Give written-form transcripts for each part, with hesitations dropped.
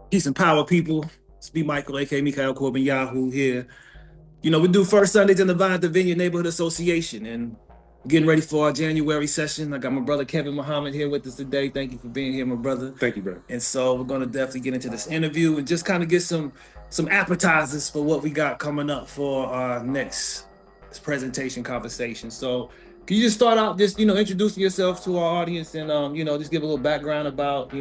Peace and power, people. It's me, Michael, aka Mikhail Corbin Yahoo here. We do first Sundays in the Vineyard Neighborhood Association, and getting ready for our January session. I got my brother Kevin Muhammad here with us today. Thank you for being here, my brother. Thank you, bro. And so we're gonna definitely get into this interview and just kind of get some appetizers for what we got coming up for our next presentation conversation. So can you just start out just introducing yourself to our audience and just give a little background about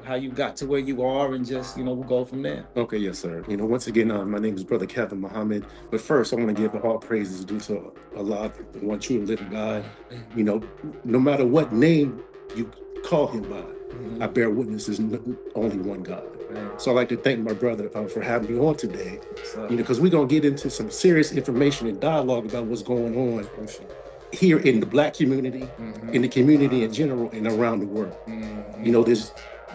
how you got to where you are, and just we'll go from there. Okay, yes, sir. Once again, my name is Brother Kevin Muhammad. But first, I want to give all praises due to Allah, the one true and living God. No matter what name you call him by, I bear witness there's only one God. So I'd like to thank my brother for having me on today. Because we're going to get into some serious information and dialogue about what's going on here in the Black community, in the community in general, and around the world. There's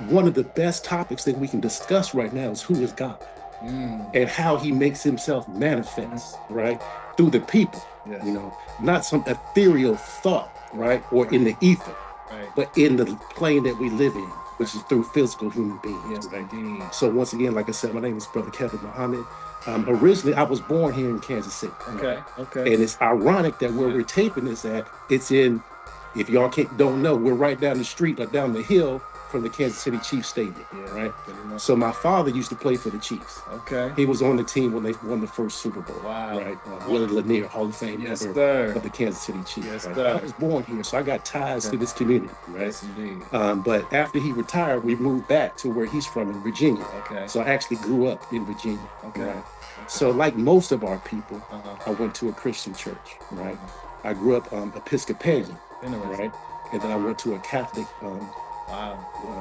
one of the best topics that we can discuss right now is who is God and how he makes himself manifest, right, through the people. Not some ethereal thought, right, or in the ether, but in the plane that we live in, which is through physical human beings. So once again, like I said, my name is Brother Kevin Muhammad. Originally, I was born here in Kansas City. Okay. And it's ironic that where we're taping this at, it's in, if y'all don't know, we're right down the street or down the hill from the Kansas City Chiefs Stadium, right? So my father used to play for the Chiefs. Okay. He was on the team when they won the first Super Bowl. Wow. Right? Willie Lanier, Hall of Fame member of the Kansas City Chiefs. Yes, right? sir. I was born here, so I got ties to this community, right? Yes, indeed. But after he retired, we moved back to where he's from in Virginia. Okay. So I actually grew up in Virginia. Okay. Right? So like most of our people, I went to a Christian church, right? I grew up Episcopalian, right? And then I went to a Catholic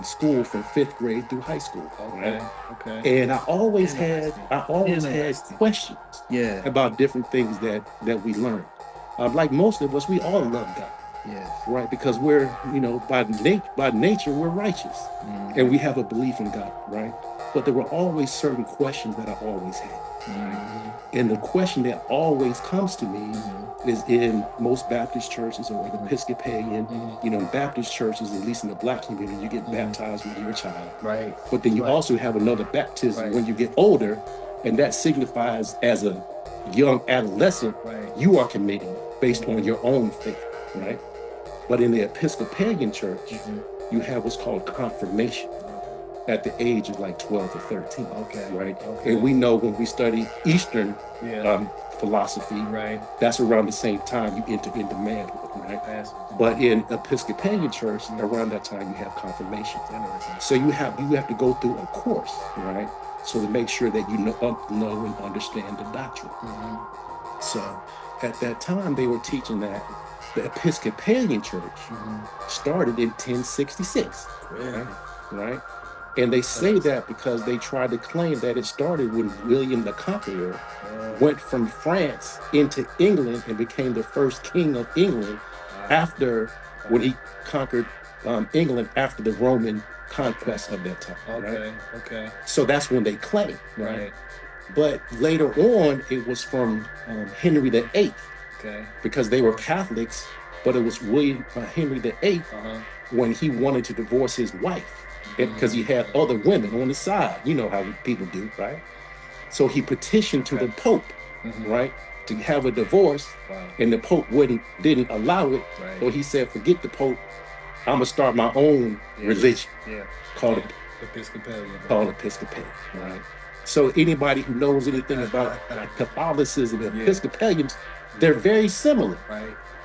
school from 5th grade through high school. Right? Okay. And I always had questions about different things that we learned. Like most of us, we all love God. Yes. Right, because we're, by nature, we're righteous, and we have a belief in God, right? But there were always certain questions that I always had. Right? And the question that always comes to me is in most Baptist churches or Episcopalian, Baptist churches, at least in the Black community, you get baptized when you're a child. Right. But then you also have another baptism when you get older, and that signifies as a young adolescent, you are committing based on your own faith, right? But in the Episcopalian church, you have what's called confirmation at the age of like 12 or 13, right? And we know when we study Eastern philosophy, that's around the same time you enter into manhood, right? But in Episcopalian church, around that time you have confirmation. So you have to go through a course, right? So to make sure that you know and understand the doctrine. So at that time, they were teaching that the Episcopalian church started in 1066, right? And they say that because they tried to claim that it started when William the Conqueror went from France into England and became the first king of England when he conquered England after the Roman conquest of that time. Okay. So that's when they claim, right? But later on, it was from Henry VIII, because they were Catholics, but it was Henry VIII when he wanted to divorce his wife, because he had other women on the side. You know how people do, right? So he petitioned to the Pope, right, to have a divorce, and the Pope didn't allow it. So he said, forget the Pope, I'm gonna start my own religion called Episcopalian, right? So anybody who knows anything about Catholicism and Episcopalians, they're very similar.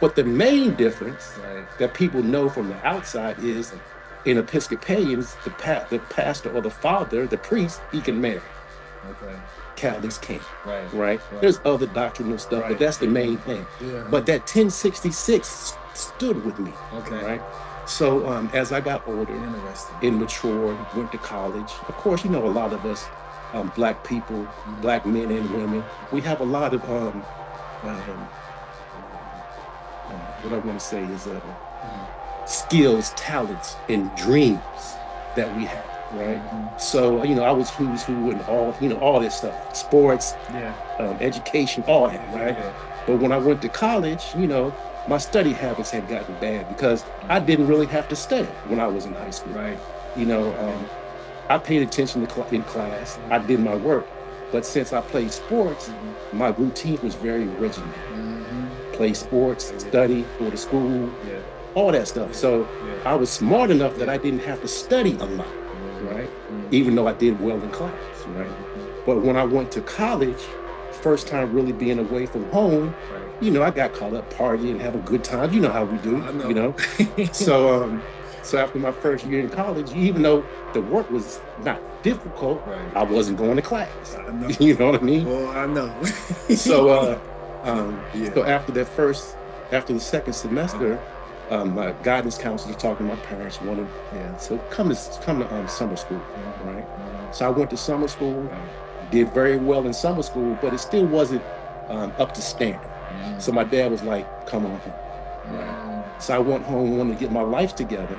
But the main difference that people know from the outside is in Episcopalians, the pastor or the father, the priest, he can marry. Catholics can't. Right? There's other doctrinal stuff, but that's the main thing. But that 1066 stood with me. Right? So as I got older and matured, went to college, of course, a lot of us Black people, Black men and women, we have a lot of what I want to say is skills, talents, and dreams that we have, right? So I was who's who and all this stuff, sports, education, all that, right? But when I went to college, my study habits had gotten bad because I didn't really have to study when I was in high school, I paid attention in class. I did my work. But since I played sports, my routine was very regimented. Play sports, study, go to school, all that stuff. So I was smart enough that I didn't have to study a lot, right? Even though I did well in class, right? But when I went to college, first time really being away from home, you know, I got caught up partying, have a good time. You know how we do, you know? So after my first year in college, even though the work was not difficult, I wasn't going to class. You know what I mean? Well, I know. So after the second semester, my guidance counselor talking to my parents wanted, so come to summer school, right? So I went to summer school, did very well in summer school, but it still wasn't up to standard. So my dad was like, come on home, right? So I went home, wanted to get my life together.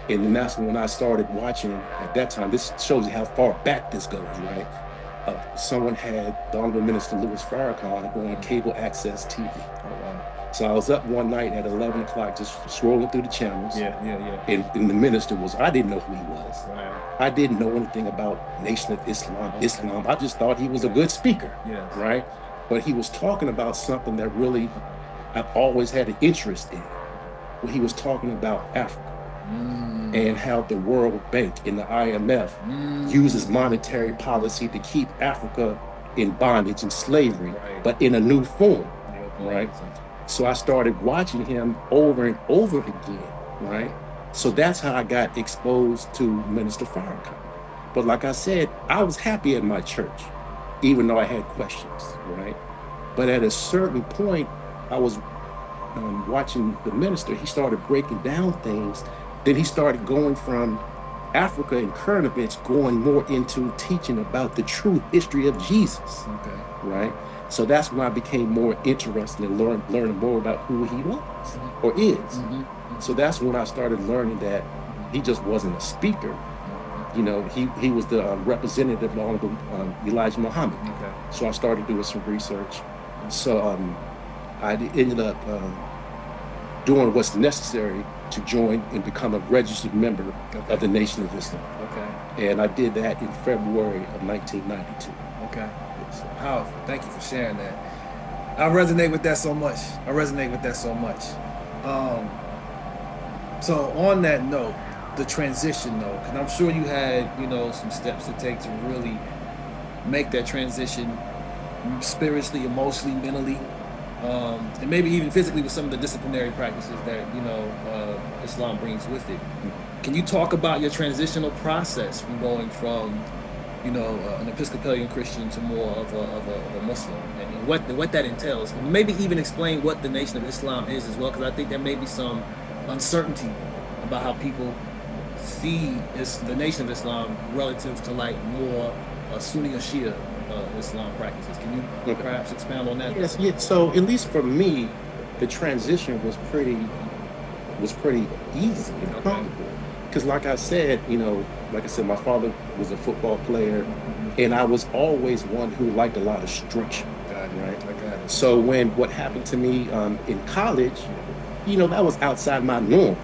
And then that's when I started watching, at that time, this shows you how far back this goes, right? Someone had the Honorable Minister Louis Farrakhan on cable access TV. So I was up one night at 11 o'clock, just scrolling through the channels. And the minister I didn't know who he was. I didn't know anything about Nation of Islam. I just thought he was a good speaker, right? But he was talking about something that really I've always had an interest in. When he was talking about Africa and how the World Bank and the IMF uses monetary policy to keep Africa in bondage and slavery, but in a new form, right? So I started watching him over and over again, right? So that's how I got exposed to Minister Farrakhan. But like I said, I was happy at my church, even though I had questions, right? But at a certain point, I was watching the minister. He started breaking down things. Then he started going from Africa and current events, going more into teaching about the true history of Jesus, right? So that's when I became more interested in learning more about who he was or is. So that's when I started learning that he just wasn't a speaker. You know, he was the representative of the Honorable Elijah Muhammad. So I started doing some research. So I ended up doing what's necessary to join and become a registered member of the Nation of Islam. And I did that in February of 1992. Powerful. Thank you for sharing that. I resonate with that so much. So on that note, the transition though, because I'm sure you had, you know, some steps to take to really make that transition spiritually, emotionally, mentally, and maybe even physically with some of the disciplinary practices that, you know, Islam brings with it. Can you talk about your transitional process from going from, you know, an Episcopalian Christian to more of a Muslim, and what that entails? And maybe even explain what the Nation of Islam is as well, because I think there may be some uncertainty about how people see the Nation of Islam relative to like more Sunni or Shia Islam practices. Can you perhaps expound on that? Yes. So at least for me, the transition was pretty easy and comfortable. Because like I said, my father was a football player, and I was always one who liked a lot of structure. Right. So what happened to me in college, that was outside my norm.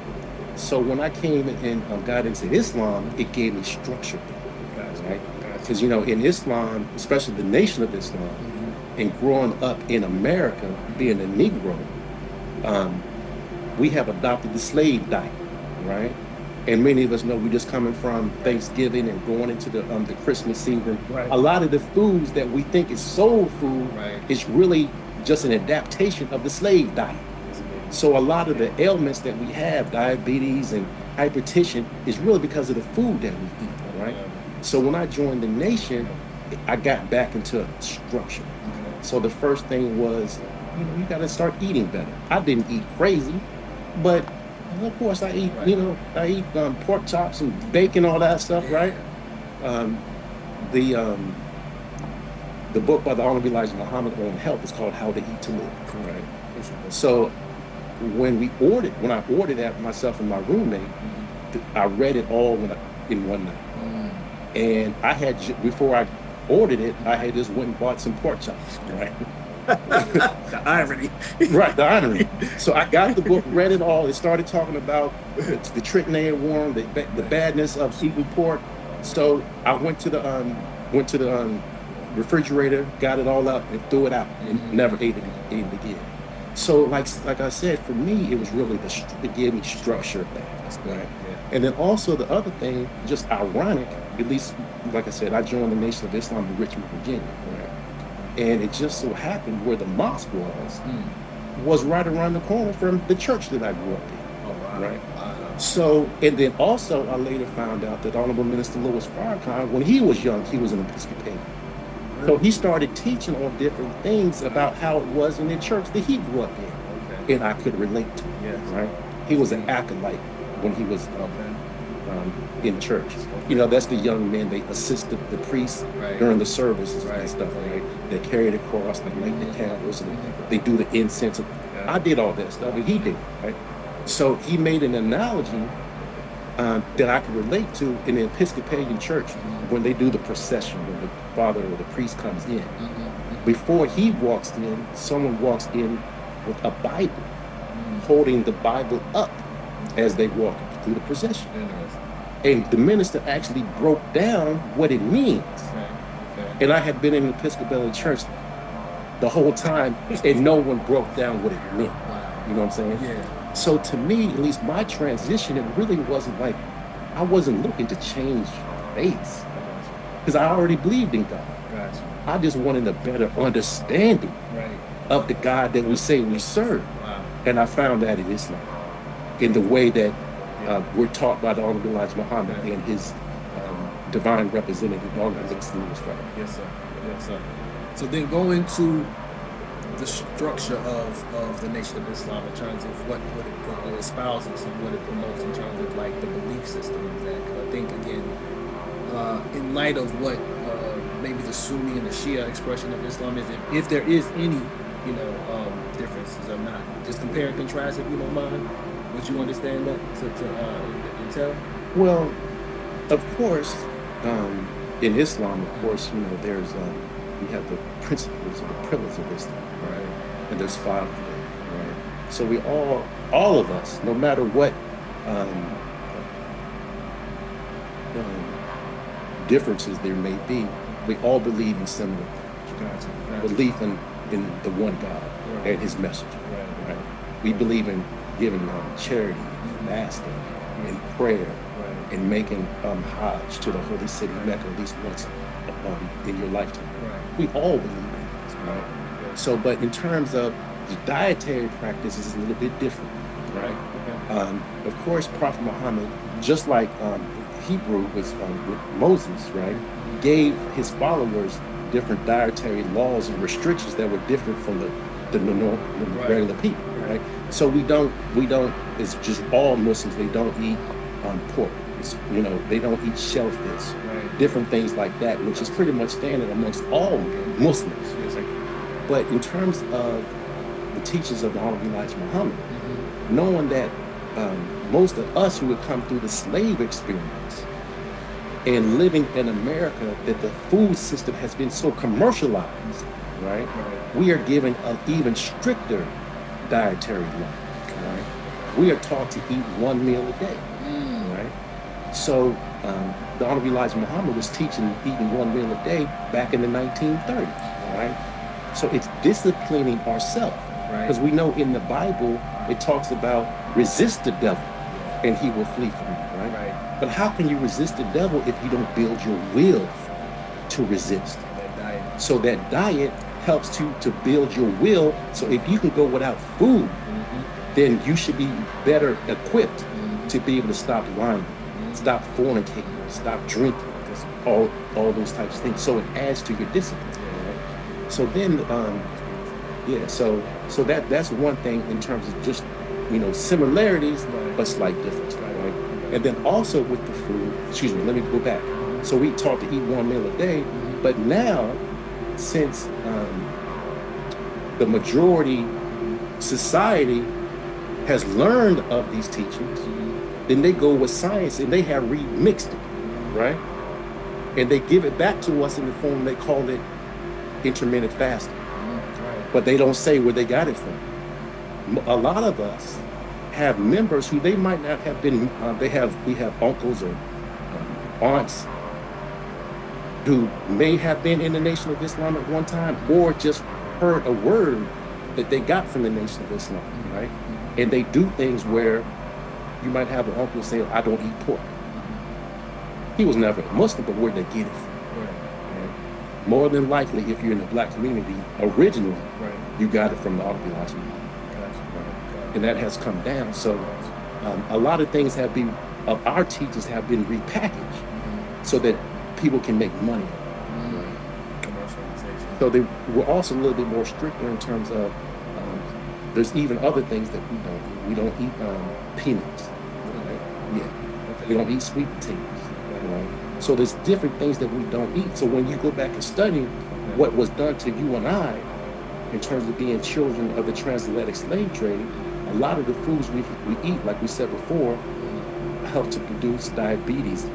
So when I came and got into Islam, it gave me structure. Right? Because in Islam, especially the Nation of Islam, and growing up in America, being a Negro, we have adopted the slave diet, right? And many of us know we're just coming from Thanksgiving and going into the Christmas season. Right. A lot of the foods that we think is soul food is really just an adaptation of the slave diet. So a lot of the ailments that we have, diabetes and hypertension, is really because of the food that we eat, right? So when I joined the Nation, I got back into structure. So the first thing was, you got to start eating better. I didn't eat crazy, but of course I eat, I eat pork chops and bacon, all that stuff, right? The book by the Honorable Elijah Muhammad on health is called How to Eat to Live, right? So when I ordered that myself and my roommate, I read it all in one night. And I had, before I ordered it, I had just went and bought some pork chops, right? The irony. Right, the irony. So I got the book, read it all. It started talking about the trichinated worm, the badness of eating pork. So I went to the refrigerator, got it all up, and threw it out, and never ate it again. So like I said, for me, it was really it gave me structure of things, right? Yeah. And then also the other thing, just ironic, at least like I said, I joined the Nation of Islam in Richmond, Virginia, right? And it just so happened where the mosque was right around the corner from the church that I grew up in. Oh, wow. Right. Wow. So, and then also I later found out that Honorable Minister Louis Farrakhan, when he was young, he was an Episcopalian. So he started teaching on different things about how it was in the church that he grew up in, and I could relate to. Yes. Right? He was an acolyte when he was in church. You know, that's the young men, they assisted the priests during the services and stuff, right? They carry the cross, they light the candles, and they do the incense. I did all that stuff, and he did, right? So he made an analogy that I could relate to in the Episcopalian church when they do the procession, when the father or the priest comes in. Before he walks in, someone walks in with a Bible, holding the Bible up as they walk through the procession. And the minister actually broke down what it means. And I had been in the Episcopalian church the whole time, and no one broke down what it meant. You know what I'm saying? Yeah. So to me, at least my transition, it really wasn't like, I wasn't looking to change faiths, because I already believed in God. Gotcha. I just wanted a better understanding of the God that we say we serve. Wow. And I found that in Islam, in the way that we're taught by the Honorable Elijah Muhammad and his divine representative, Honorable Minister Louis Farrakhan. Yes, sir. Yes, sir. So then go into the structure of the Nation of Islam in terms of what it espouses and what it promotes in terms of like the belief system of that. I think again, in light of what maybe the Sunni and the Shia expression of Islam is, if there is any, differences or not, just compare and contrast, if you don't mind. Would you understand that to tell? Well, of course, in Islam, of course, there's we have the principles or the pillars of Islam, right? And there's 5 of them, right? So we all of us, no matter what differences there may be, we all believe in similar things. Gotcha. Belief in the one God and his message, right? We believe in giving charity, fasting, and prayer, and making Hajj to the holy city Mecca at least once in your lifetime. We all believe in this, right? So, but in terms of the dietary practice is a little bit different, right? Of course, Prophet Muhammad, just like Hebrew was with Moses, right, gave his followers different dietary laws and restrictions that were different from the regular people, right? So we don't, it's just all Muslims, they don't eat pork. They don't eat shellfish, different things like that, which is pretty much standard amongst all Muslims. But in terms of the teachings of the Honorable Elijah Muhammad, knowing that most of us who have come through the slave experience and living in America, that the food system has been so commercialized, right? We are given an even stricter dietary law, right? We are taught to eat 1 meal a day, right? So the Honorable Elijah Muhammad was teaching eating 1 meal a day back in the 1930s, right? So it's disciplining ourselves, because we know in the Bible, it talks about resist the devil and he will flee from you, right? But how can you resist the devil if you don't build your will to resist? So that diet helps you to build your will. So if you can go without food, then you should be better equipped to be able to stop lying, stop fornicating, stop drinking, all those types of things. So it adds to your discipline. Right? So then, so that's one thing in terms of just similarities, but slight differences. Right? And then also with the food, let me go back. So we taught to eat 1 meal a day, but now since the majority society has learned of these teachings, then they go with science and they have remixed it, right? And they give it back to us in the form, they call it intermittent fasting. But they don't say where they got it from. A lot of us have members who they might not have been, we have uncles or aunts who may have been in the Nation of Islam at one time, or just heard a word that they got from the Nation of Islam, right? And they do things where you might have an uncle say, I don't eat pork. He was never a Muslim, but where'd they get it from? Right? More than likely, if you're in the black community, originally, you got it from the Orthodox Muslim. And that has come down. So a lot of things our teachers have been repackaged so that people can make money. So they were also a little bit more stricter in terms of, there's even other things that we don't eat. We don't eat peanuts. Right? Yeah. We don't eat sweet potatoes. Right? So there's different things that we don't eat. So when you go back and study what was done to you and I, in terms of being children of the transatlantic slave trade, a lot of the foods we eat, like we said before, help to produce diabetes,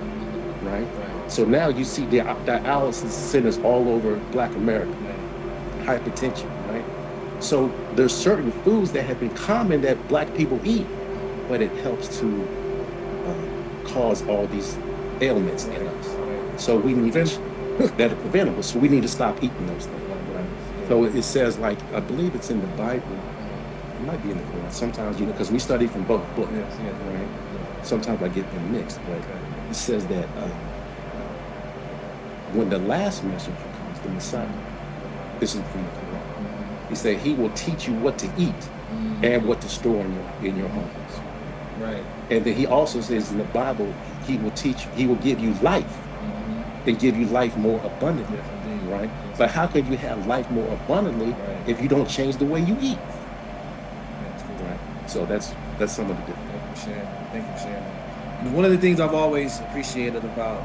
right? So now you see the dialysis centers all over Black America, hypertension, right? So there's certain foods that have been common that Black people eat, but it helps to cause all these ailments in us. So we need that are preventable. So we need to stop eating those things. Right? So it says, like, I believe it's in the Bible. It might be in the Quran. Sometimes, because we study from both books, right? Sometimes I get them mixed, but it says that when the last messenger comes, the Messiah, this is from the Quran. He said he will teach you what to eat and what to store in your homes. Right. And then he also says in the Bible, he will give you life and give you life more abundantly, right? But how can you have life more abundantly if you don't change the way you eat? Right. So that's some of the difference. Thank you for sharing that. One of the things I've always appreciated about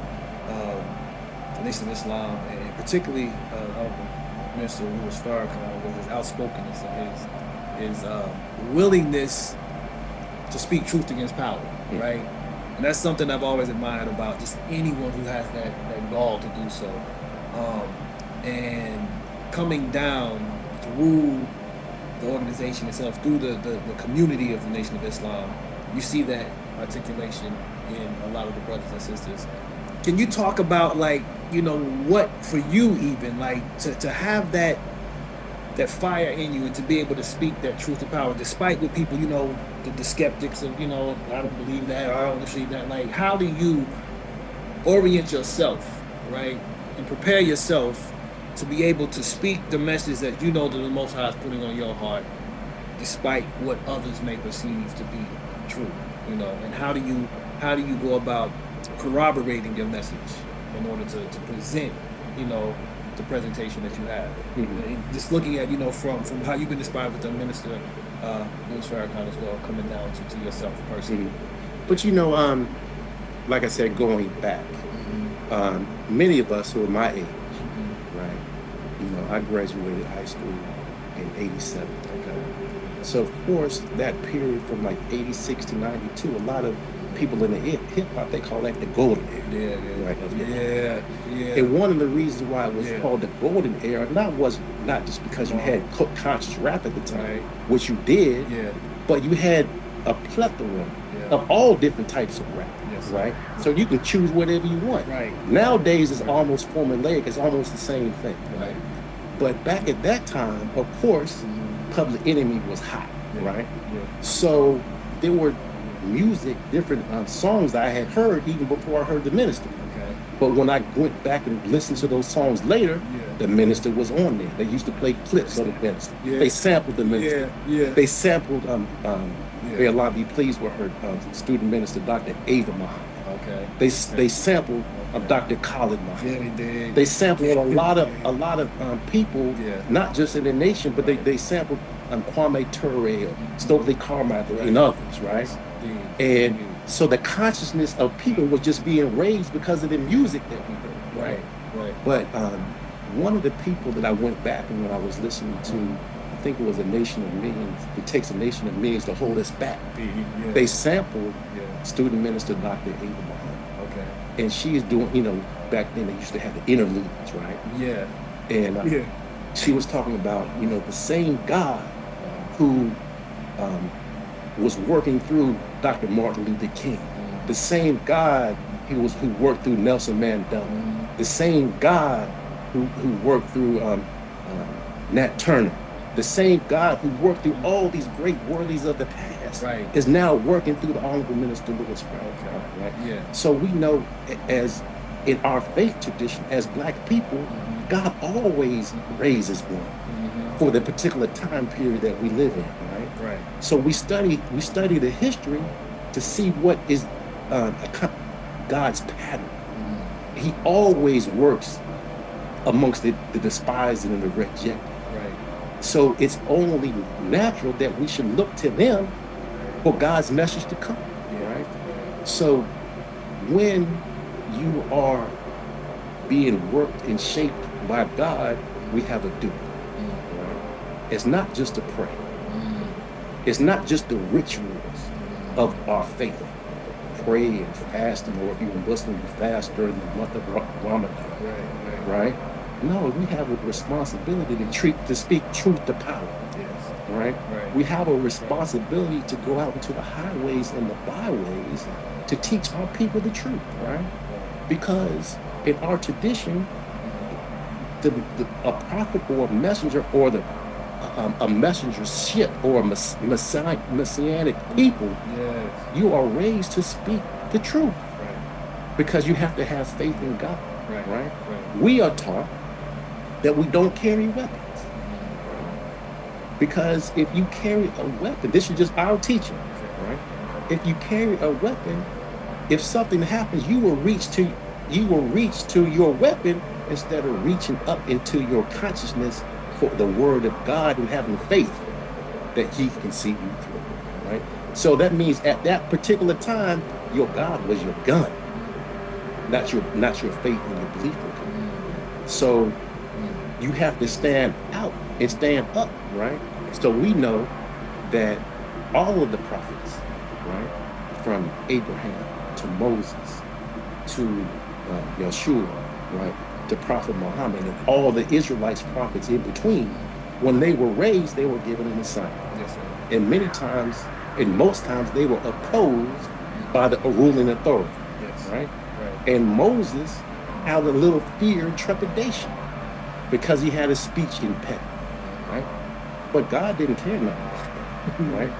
the Nation of Islam, and particularly Mr. Louis Farrakhan, with his outspokenness and his willingness to speak truth against power, right? And that's something I've always admired about just anyone who has that gall to do so. And coming down through the organization itself, through the community of the Nation of Islam, you see that articulation in a lot of the brothers and sisters. Can you talk about, like, what for you even, like, to have that fire in you and to be able to speak that truth to power, despite what people, the skeptics of, I don't believe that, or I don't believe that. Like, how do you orient yourself, right, and prepare yourself to be able to speak the message that that the Most High is putting on your heart, despite what others may perceive to be true, and how do you go about corroborating your message in order to present, the presentation that you have? And just looking at, from how you've been inspired with the minister, Louis Farrakhan as well, coming down to yourself personally. But like I said, going back, many of us who are my age, right? I graduated high school in '87. Okay. So of course, that period from like '86 to '92, a lot of people in the hip hop, they call that the golden era. Right? And one of the reasons why it was called the golden era, not just because you had conscious rap at the time, which you did, but you had a plethora of all different types of rap, right? So you can choose whatever you want. Right. Nowadays, it's almost formulaic. It's almost the same thing, right? But back at that time, of course, Public Enemy was hot, right? So there were different songs that I had heard even before I heard the minister. But when I went back and listened to those songs later, the minister was on there. They used to play clips of the minister. They sampled the minister. They sampled, may Allah be pleased with her, student minister, Dr. Ava Muhammad. They sampled Dr. Khalid Muhammad. They sampled a lot of people, not just in the nation, but they sampled Kwame Ture, Stokely Carmichael, and others, right? And so the consciousness of people was just being raised because of the music that we heard, right? But one of the people that I went back and when I was listening to, I think it was A Nation of Millions, it takes a nation of millions to hold us back. They sampled student minister Dr. Ava Muhammad. And she is doing, back then they used to have the interludes, right? And she was talking about, the same God who was working through Dr. Martin Luther King, the same God who worked through Nelson Mandela, the same God who worked through Nat Turner, the same God who worked through all these great worthies of the past, is now working through the Honorable Minister Louis Farrakhan, right? Yeah. So we know, as in our faith tradition, as Black people, God always raises one for the particular time period that we live in, right? Right. So we study the history to see what is God's pattern. He always works amongst the despised and the rejected. Right. So it's only natural that we should look to them for God's message to come, right? So when you are being worked and shaped by God, we have a duty. Right? It's not just to pray. It's not just the rituals of our faith. Pray and fast, or if you're Muslim, you fast during the month of Ramadan, right? No, we have a responsibility to speak truth to power, right? We have a responsibility to go out into the highways and the byways to teach our people the truth, right? Because in our tradition, a prophet or a messenger or a messengership or a messianic people, you are raised to speak the truth, because you have to have faith in God, right? We are taught that we don't carry weapons, because if you carry a weapon, this is just our teaching, right? If you carry a weapon, if something happens, you will reach to your weapon instead of reaching up into your consciousness for the word of God and having faith that He can see you through, right? So that means at that particular time, your God was your gun, not your faith and your belief in God. So you have to stand out and stand up, right? So we know that all of the prophets, right, from Abraham to Moses to Yeshua, right, to Prophet Muhammad, and all the Israelites, prophets in between, when they were raised, they were given an assignment. Yes, sir. And many times, and most times, they were opposed by the ruling authority, right? And Moses had a little fear and trepidation because he had a speech impediment, right? But God didn't care nothing, right?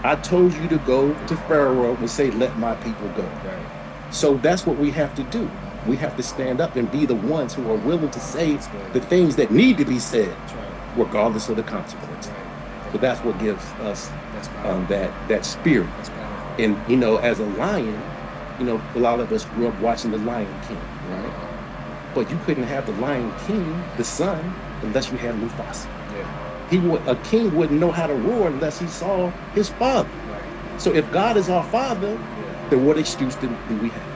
I told you to go to Pharaoh and say, let my people go. So that's what we have to do. We have to stand up and be the ones who are willing to say the things that need to be said, regardless of the consequence. So that's what gives us that spirit. And, as a lion, a lot of us grew up watching The Lion King, right? But you couldn't have the Lion King, the son, unless you had Mufasa. A king wouldn't know how to roar unless he saw his father. So if God is our father, then what excuse do we have?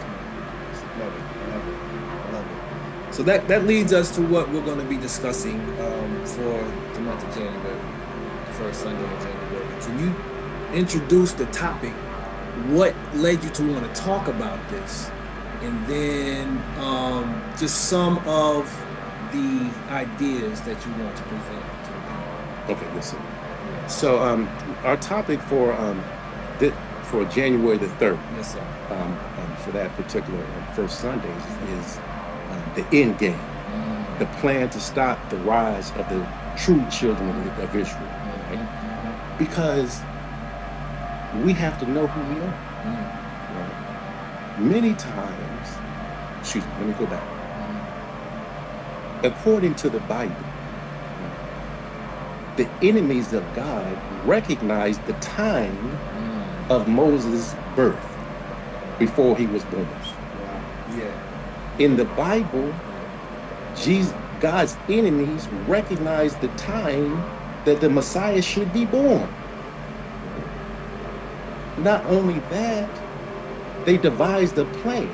Love it. So that leads us to what we're going to be discussing for the month of January, the first Sunday of January. Can you introduce the topic? What led you to want to talk about this? And then just some of the ideas that you want to present to the people. Okay, listen. So our topic for January the 3rd, yes, sir. For that particular first Sunday is the end game, the plan to stop the rise of the true children of Israel, right? Because we have to know who we are. Right? Many times, let me go back. According to the Bible, the enemies of God recognized the time of Moses' birth before he was born. In the Bible, God's enemies recognized the time that the Messiah should be born. Not only that, they devised a plan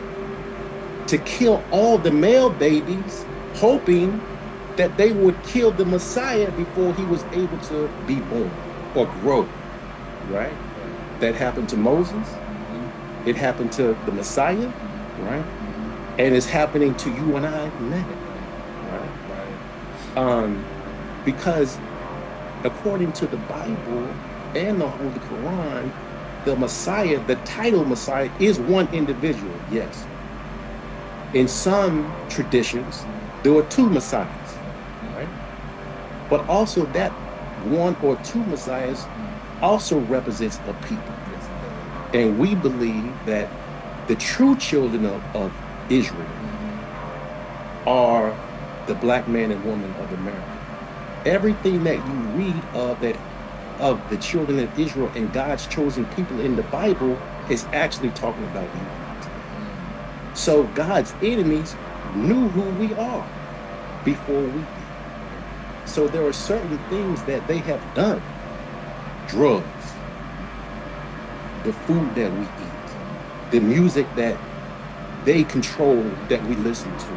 to kill all the male babies, hoping that they would kill the Messiah before he was able to be born or grow, right? That happened to Moses. It happened to the Messiah, right? And it's happening to you and I now, right? Because according to the Bible and the Holy Quran, the Messiah, the title Messiah, is one individual, yes. In some traditions, there were two messiahs, right? But also that one or two messiahs also represents a people. And we believe that the true children of Israel are the black man and woman of America. Everything that you read of the children of Israel and God's chosen people in the Bible is actually talking about you. So God's enemies knew who we are before we did. So there are certain things that they have done. Drugs, the food that we eat, the music that they control that we listen to,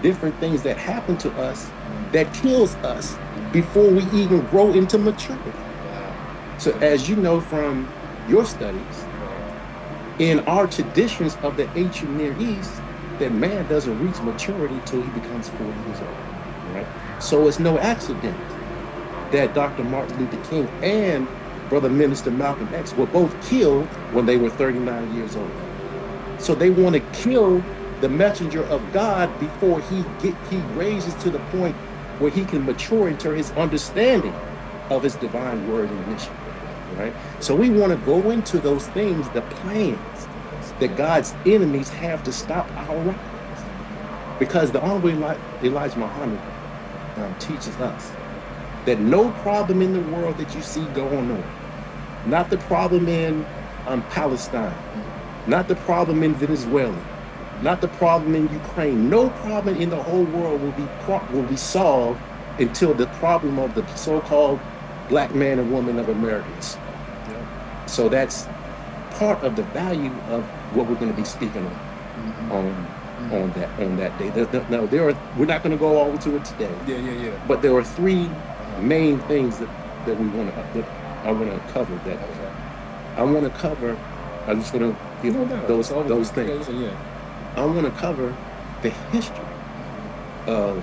different things that happen to us that kills us before we even grow into maturity. So as you know from your studies, in our traditions of the ancient Near East, that man doesn't reach maturity till he becomes 40 years old, right? So it's no accident that Dr. Martin Luther King and Brother Minister Malcolm X were both killed when they were 39 years old. So they want to kill the messenger of God before he raises to the point where he can mature into his understanding of his divine word and mission, right? So we want to go into those things, the plans that God's enemies have to stop our rise. Because the Honorable Elijah Muhammad teaches us that no problem in the world that you see going on, not the problem in Palestine, not the problem in Venezuela, not the problem in Ukraine, no problem in the whole world will be solved until the problem of the so-called black man and woman of Americans. Yeah. So that's part of the value of what we're going to be speaking on that day. Now we're not going to go all into it today. Yeah. But there are three main things that I want to cover. That I want to cover. I'm just going to those things. Yeah. I want to cover the history of.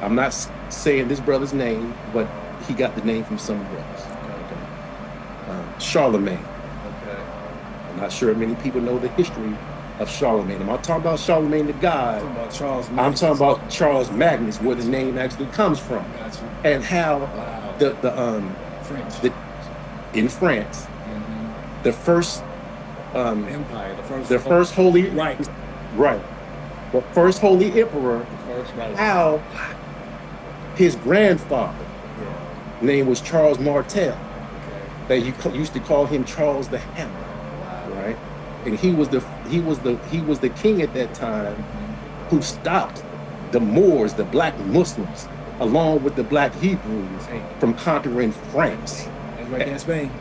I'm not saying this brother's name, but he got the name from somewhere else. Okay. Charlemagne. Okay. I'm not sure many people know the history of Charlemagne. I'm not talking about Charlemagne the God. I'm talking about Charles Magnus, where the name actually comes from, and how in France, the first empire, the first holy the first holy emperor, how his grandfather name was Charles Martel. They used to call him Charles the Hammer, right? And he was the king at that time who stopped the Moors, the black Muslims, along with the black Hebrews from conquering France. Right in Spain.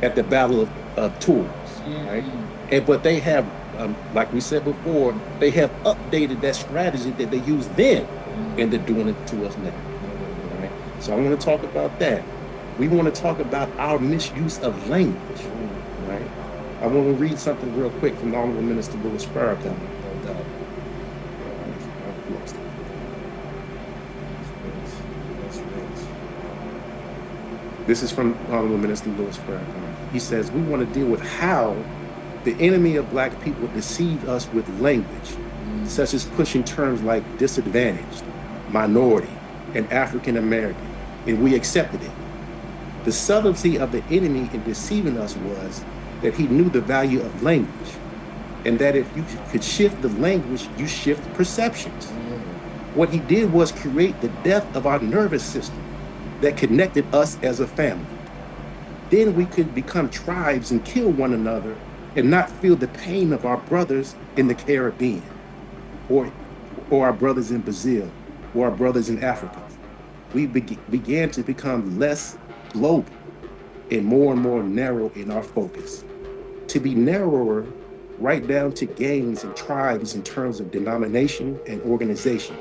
At the Battle of Tours, right? But they have, like we said before, they have updated that strategy that they used then, and they're doing it to us now. Right? So I want to talk about that. We want to talk about our misuse of language, right? I want to read something real quick from the Honorable Minister Louis Farrakhan. This is from Honorable Minister Louis Farrakhan. He says, we want to deal with how the enemy of black people deceived us with language, such as pushing terms like disadvantaged, minority, and African American, and we accepted it. The subtlety of the enemy in deceiving us was that he knew the value of language, and that if you could shift the language, you shift perceptions. What he did was create the death of our nervous system that connected us as a family. Then we could become tribes and kill one another and not feel the pain of our brothers in the Caribbean, or our brothers in Brazil, or our brothers in Africa. We began to become less global and more narrow in our focus. To be narrower, right down to gangs and tribes in terms of denomination and organization,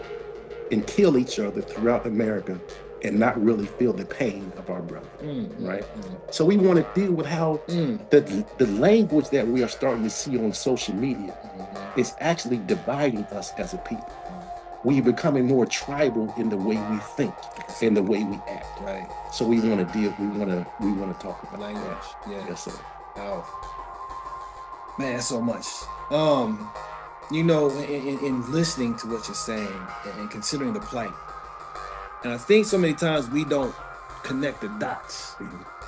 and kill each other throughout America and not really feel the pain of our brother, right? So we want to deal with how the language that we are starting to see on social media is actually dividing us as a people. We're becoming more tribal in the way we think and the way we act. Right. So we want to deal. We want to talk about language. That. Yeah. Yes, sir. Man, so much. you know, in listening to what you're saying and considering the plight. And I think so many times we don't connect the dots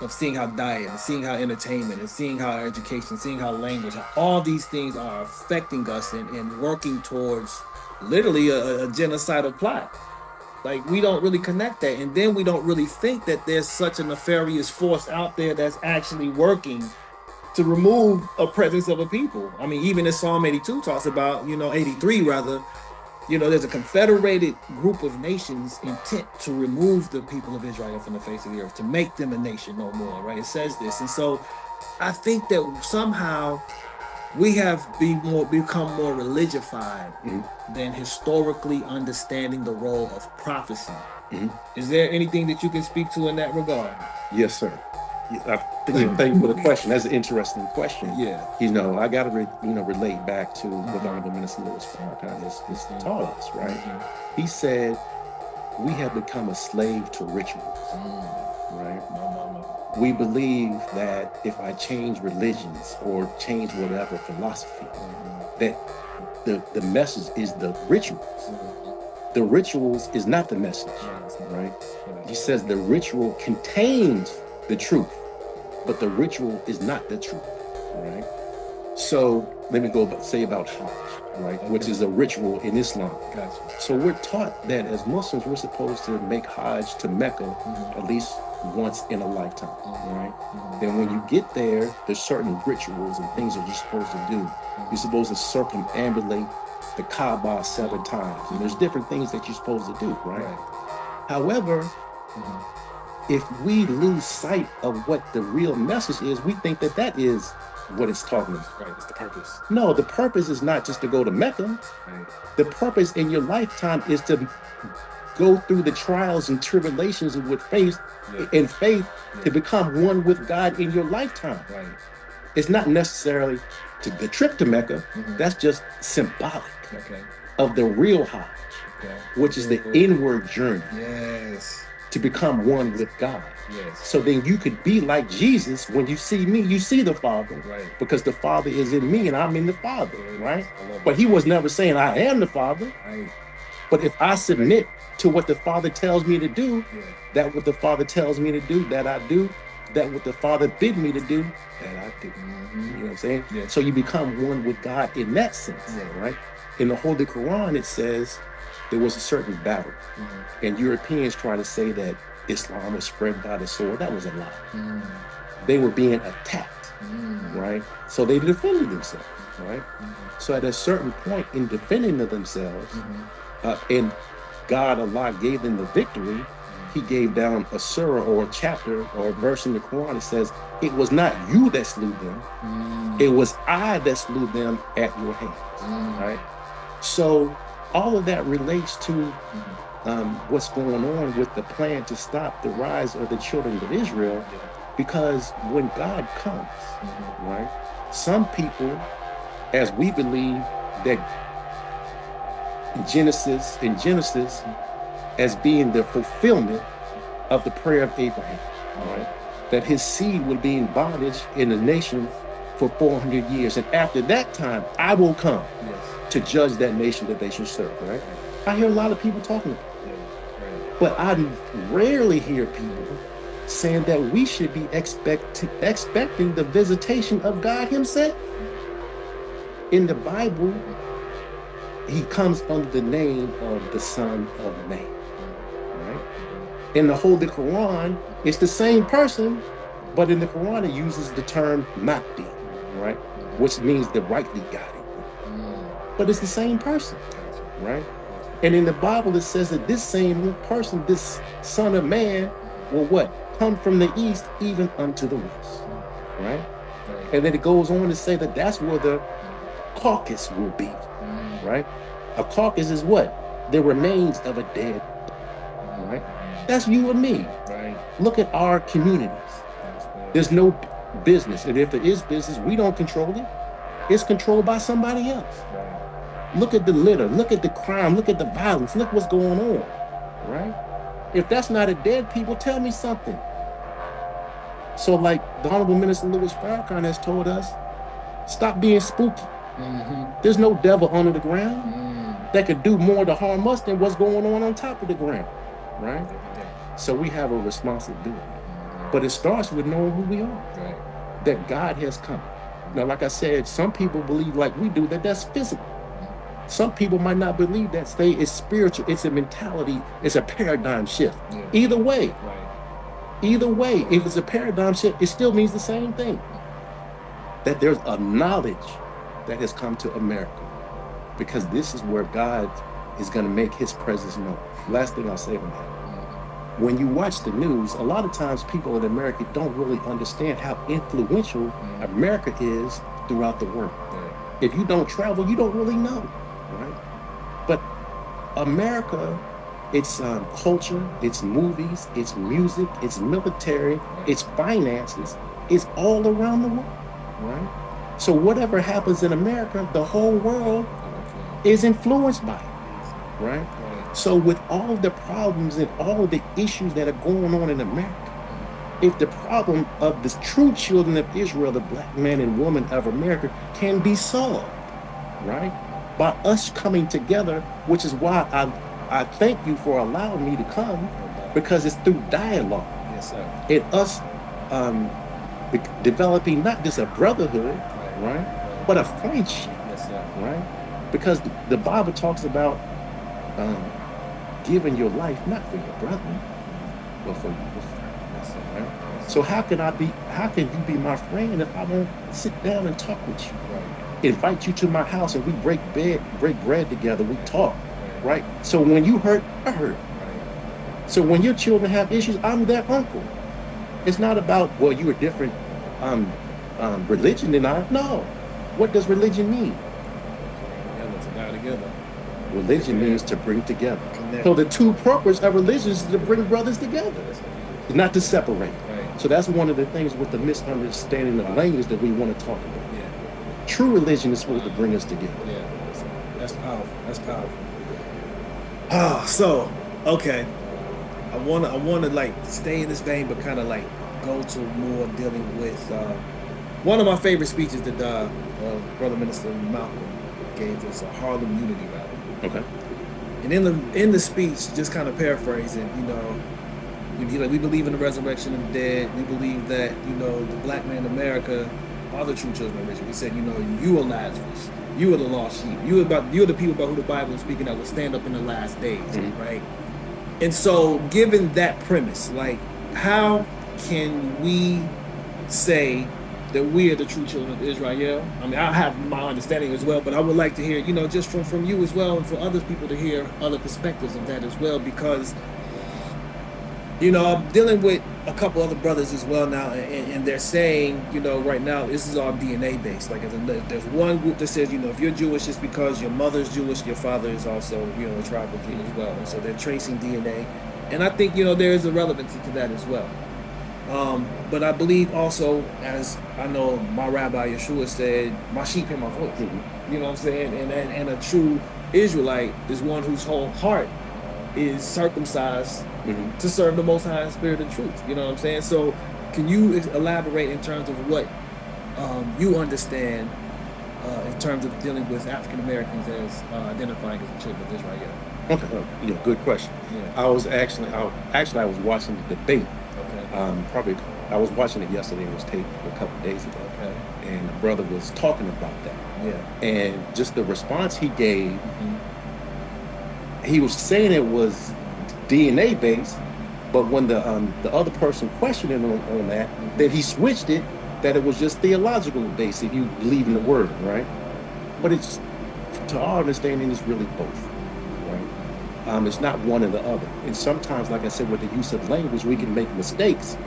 of seeing how diet and seeing how entertainment and seeing how education, seeing how language, how all these things are affecting us and working towards literally a genocidal plot. Like, we don't really connect that. And then we don't really think that there's such a nefarious force out there that's actually working to remove a presence of a people. I mean, even as Psalm 82 talks about, 83 rather, there's a confederated group of nations intent to remove the people of Israel from the face of the earth, to make them a nation no more, right? It says this. And so I think that somehow we have become more religified than historically understanding the role of prophecy. Is there anything that you can speak to in that regard? Yes, sir. Thank you for the question. That's an interesting question. Yeah. I got to relate back to what Honorable Minister Louis Farrakhan has taught us, right? He said we have become a slave to rituals, right? We believe that if I change religions or change whatever philosophy, that the message is the rituals. The rituals is not the message, right? He says the ritual contains the truth, but the ritual is not the truth, right? So let me say about Hajj, right? Which is a ritual in Islam. Gotcha. So we're taught that as Muslims, we're supposed to make Hajj to Mecca at least once in a lifetime, right? Then when you get there, there's certain rituals and things that you're supposed to do. You're supposed to circumambulate the Kaaba 7 times, and there's different things that you're supposed to do, right? However, if we lose sight of what the real message is, we think that is what it's talking about. Right, it's the purpose. No, the purpose is not just to go to Mecca. Right. The purpose in your lifetime is to go through the trials and tribulations with faith, to become one with God in your lifetime. Right. It's not necessarily the trip to Mecca. That's just symbolic of the real Hajj, which is the inward journey. Yes. To become one with God. Yes. So then you could be like Jesus. When you see me, you see the Father. Right. Because the Father is in me and I'm in the Father, right? But he was never saying I am the Father. Right. But if I submit to what the Father tells me to do, that what the Father tells me to do, that I do, that what the Father bid me to do, that I do. You know what I'm saying? Yeah. So you become one with God in that sense, right? In the Holy Quran, it says there was a certain battle, and Europeans try to say that Islam was spread by the sword. That was a lie. They were being attacked, right? So they defended themselves, right? So at a certain point in defending themselves, and God, Allah, gave them the victory, he gave down a surah or a chapter or a verse in the Quran. It says, it was not you that slew them. It was I that slew them at your hands, right? So all of that relates to what's going on with the plan to stop the rise of the children of Israel, because when God comes, right, some people, as we believe that Genesis as being the fulfillment of the prayer of Abraham, right, that his seed would be in bondage in the nation for 400 years, and after that time I will come to judge that nation that they should serve, right? I hear a lot of people talking about it, but I rarely hear people saying that we should be expecting the visitation of God himself. In the Bible, he comes under the name of the Son of Man, right? In the Holy Quran, it's the same person, but in the Quran it uses the term Mahdi, right? Which means the rightly guided. But it's the same person, right? And in the Bible, it says that this same person, this Son of Man, will what? Come from the east even unto the west, right? And then it goes on to say that that's where the carcass will be, right? A carcass is what? The remains of a dead, right? That's you and me. Right. Look at our communities. There's no business. And if there is business, we don't control it. It's controlled by somebody else. Look at the litter, look at the crime, look at the violence, look what's going on, right? If that's not a dead people, tell me something. So like the Honorable Minister Louis Farrakhan has told us, stop being spooky. There's no devil under the ground that could do more to harm us than what's going on top of the ground, right? So we have a responsibility. But it starts with knowing who we are, that God has come. Now, like I said, some people believe like we do that that's physical. Some people might not believe that. Say it's spiritual, it's a mentality, it's a paradigm shift. Either way, if it's a paradigm shift, it still means the same thing. That there's a knowledge that has come to America, because this is where God is going to make his presence known. Last thing I'll say on that. When you watch the news, a lot of times people in America don't really understand how influential America is throughout the world. If you don't travel, you don't really know, right? But America, its culture, its movies, its music, its military, its finances, is all around the world, right? So whatever happens in America, the whole world is influenced by it, right? So with all of the problems and all of the issues that are going on in America, if the problem of the true children of Israel, the black man and woman of America, can be solved, right? By us coming together, which is why I thank you for allowing me to come, because it's through dialogue. Yes, sir. And us developing not just a brotherhood, right? But a friendship, yes, sir. Right? Because the Bible talks about giving your life not for your brother, but for your friend. Yes, sir. Right? So how can you be my friend if I don't sit down and talk with you? Right. Invite you to my house and we break bread together, we talk, right? So when you hurt, I hurt. Right. So when your children have issues, I'm their uncle. It's not about, well, you're a different religion than I. No. What does religion mean? To die together. Religion means to bring together. Connect. So the two purpose of religion is to bring brothers together, not to separate. Right. So that's one of the things with the misunderstanding of language that we want to talk about. Yeah. True religion is supposed to bring us together. Yeah, that's powerful. That's powerful. So okay, I wanna like stay in this vein, but kind of like go to more dealing with one of my favorite speeches that Brother Minister Malcolm gave was a Harlem Unity rally. Okay. And in the speech, just kind of paraphrasing, we believe in the resurrection of the dead. We believe that, the black man in America are the true children of Israel. He said, you are Lazarus. You are the lost sheep. You're the people about who the Bible is speaking that will stand up in the last days, right? And so, given that premise, like, how can we say that we are the true children of Israel? I mean, I have my understanding as well, but I would like to hear, just from you as well, and for other people to hear other perspectives of that as well, because, I'm dealing with a couple other brothers as well now, and they're saying, right now, this is all DNA based. Like, if there's one group that says, if you're Jewish, it's because your mother's Jewish, your father is also, a tribal Jew as well. And so they're tracing DNA. And I think, there is a relevancy to that as well. But I believe also, as I know my Rabbi Yeshua said, my sheep hear my voice. You know what I'm saying? And a true Israelite is one whose whole heart is circumcised to serve the Most High in spirit and truth. You know what I'm saying? So can you elaborate in terms of what you understand in terms of dealing with African Americans as identifying as the children of Israel? Okay, good question. Yeah. I was watching the debate. Okay. I was watching it yesterday. It was taped a couple of days ago. Okay. And the brother was talking about that. Yeah. And just the response he gave, he was saying it was DNA based, but when the other person questioned him on that, then he switched it that it was just theological based, if you believe in the word, right? But it's, to our understanding, it's really both, right? It's not one or the other. And sometimes, like I said, with the use of language, we can make mistakes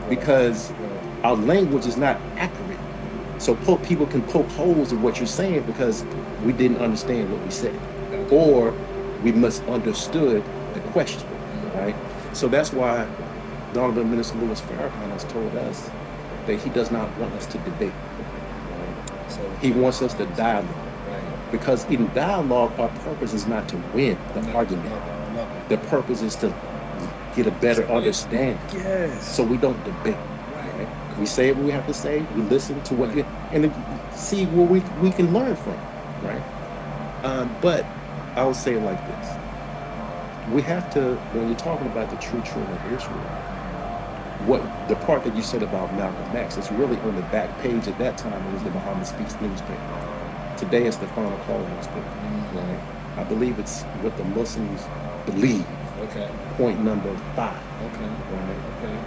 because our language is not accurate. So people can poke holes in what you're saying because we didn't understand what we said, or we misunderstood the question, right? So that's why the Honorable Minister Louis Farrakhan has told us that he does not want us to debate. Right? So he wants us to dialogue. Right. Because in dialogue, our purpose is not to win the argument. The purpose is to get a better understanding. Yes. So we don't debate. Right? We say what we have to say. We listen to what you and then see where we can learn from, right? But I'll say it like this: we have to, when you're talking about the true children of Israel, what the part that you said about Malcolm X is really on the back page. At that time, it was the Muhammad Speaks newspaper. Today, it's the Final Call newspaper. Right? I believe it's what the Muslims believe. Okay. Point number 5. Okay. Right. Okay.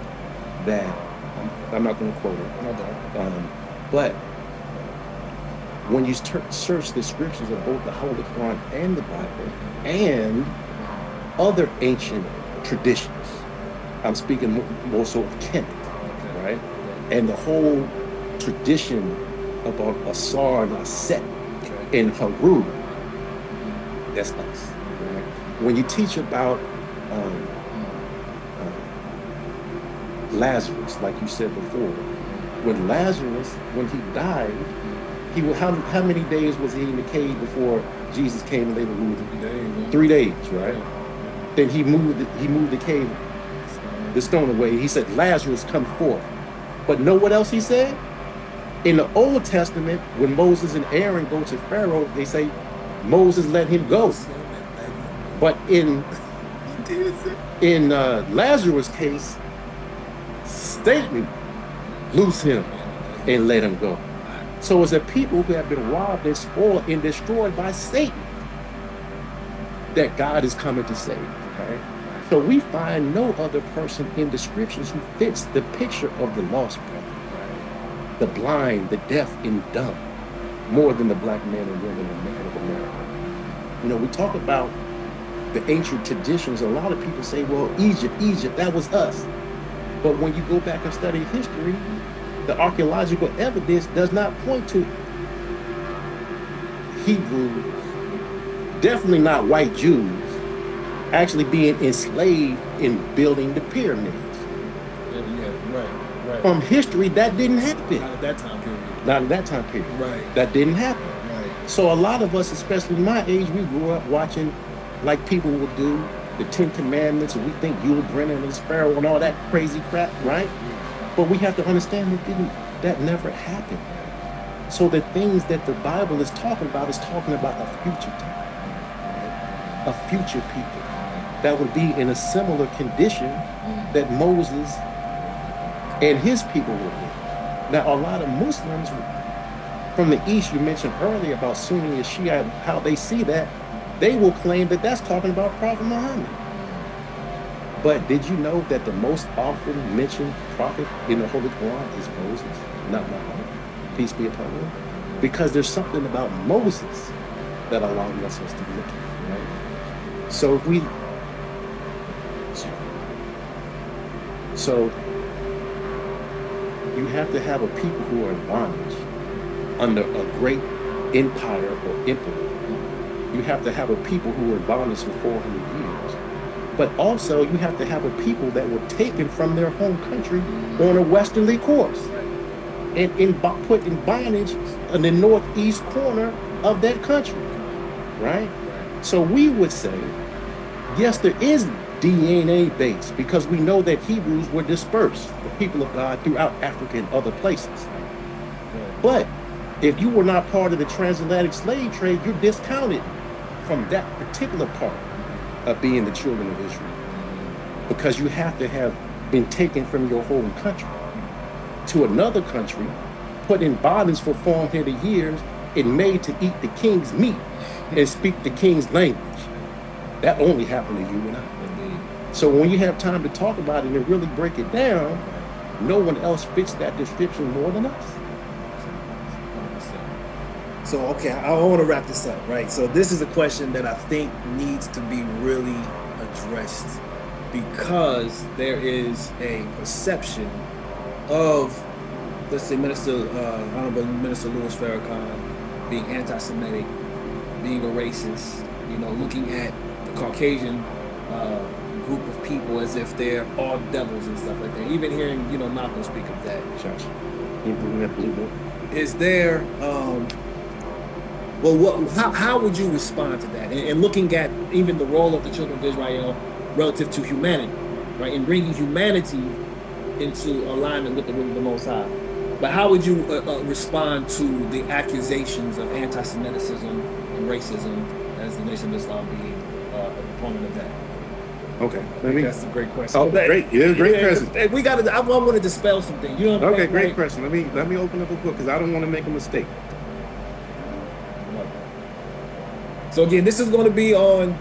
That I'm not going to quote it. Okay. But when you search the scriptures of both the Holy Quran and the Bible and other ancient traditions, I'm speaking more so of Kemet, okay, right? And the whole tradition about Asar and Aset, okay, and Haru, that's us. Right? When you teach about Lazarus, like you said before, when Lazarus, when he died, how many days was he in the cave before Jesus came and they removed him? 3 days, right? Then he moved the cave, the stone away. He said, Lazarus, come forth. But know what else he said? In the Old Testament, when Moses and Aaron go to Pharaoh, they say, Moses let him go. But in Lazarus' case, Satan loose him and let him go. So it's a people who have been robbed and spoiled and destroyed by Satan that God is coming to save. Right? So we find no other person in the scriptures who fits the picture of the lost brother, right? The blind, the deaf, and dumb, more than the black men and women of America. You know, we talk about the ancient traditions. A lot of people say, well, Egypt, that was us. But when you go back and study history, the archaeological evidence does not point to Hebrews, definitely not white Jews, actually being enslaved in building the pyramids. Right. From history, that didn't happen. Not at that time period. Not at that time period. Right. That didn't happen. Right. So a lot of us, especially my age, we grew up watching, like people will do, the 10 Commandments, and we think Yul Brynner and Sparrow and all that crazy crap, right? But we have to understand that never happened. So the things that the Bible is talking about a future time, a future people that would be in a similar condition that Moses and his people were in. Now, a lot of Muslims from the East, you mentioned earlier about Sunni and Shia, how they see that, they will claim that that's talking about Prophet Muhammad. But did you know that the most often mentioned prophet in the Holy Quran is Moses, not Muhammad? Peace be upon him. Because there's something about Moses that Allah wants us to look at, right? So you have to have a people who are in bondage under a great empire or emperor. You have to have a people who were in bondage for 400 years. But also, you have to have a people that were taken from their home country on a westerly course and put in bondage in the northeast corner of that country, right? So we would say, yes, there is DNA base because we know that Hebrews were dispersed, the people of God, throughout Africa and other places. But if you were not part of the transatlantic slave trade, you're discounted from that particular part of being the children of Israel, because you have to have been taken from your home country to another country, put in bondage for 400 years, and made to eat the king's meat and speak the king's language. That only happened to you and I. So when you have time to talk about it and really break it down, no one else fits that description more than us. So, okay, I want to wrap this up, right? So this is a question that I think needs to be really addressed because there is a perception of, let's say, Honorable Minister Louis Farrakhan being anti-Semitic, being a racist, you know, looking at the Caucasian group of people as if they're all devils and stuff like that. Even hearing, you know, Malcolm speak of that. Is there... Well, how would you respond to that? And looking at even the role of the children of Israel relative to humanity, right? And bringing humanity into alignment with the will of the Most High. But how would you respond to the accusations of anti-Semitism and racism as the Nation of Islam being a proponent of that? Okay, that's a great question. Oh, great! Yeah, great question. We got to. I want to dispel something. You know. What okay, great question. Let me open up a book because I don't want to make a mistake. So again, this is going to be on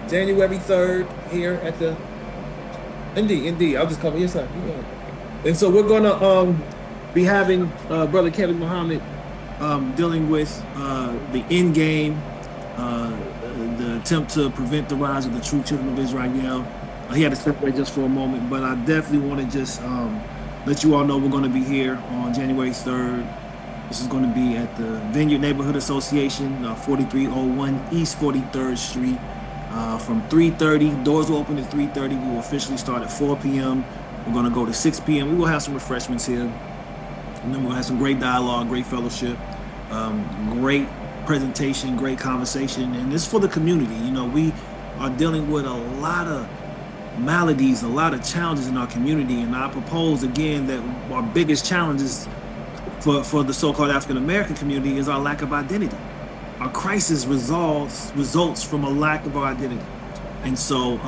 January 3rd here at the. Indeed. I'll just cover. Yes, sir. And so we're gonna be having Brother Kevin Muhammad dealing with the end game. The attempt to prevent the rise of the true children of Israel. He had to separate just for a moment, but I definitely want to just let you all know we're going to be here on January 3rd. This is going to be at the Vineyard Neighborhood Association, 4301 East 43rd Street, from 3:30. Doors will open at 3:30. We will officially start at 4 p.m. We're going to go to 6 p.m. We will have some refreshments here, and then we'll have some great dialogue, great fellowship, great presentation, great conversation, and it's for the community. You know, we are dealing with a lot of maladies, a lot of challenges in our community, and I propose again that our biggest challenges for the so-called African American community is our lack of identity. Our crisis results from a lack of our identity, and so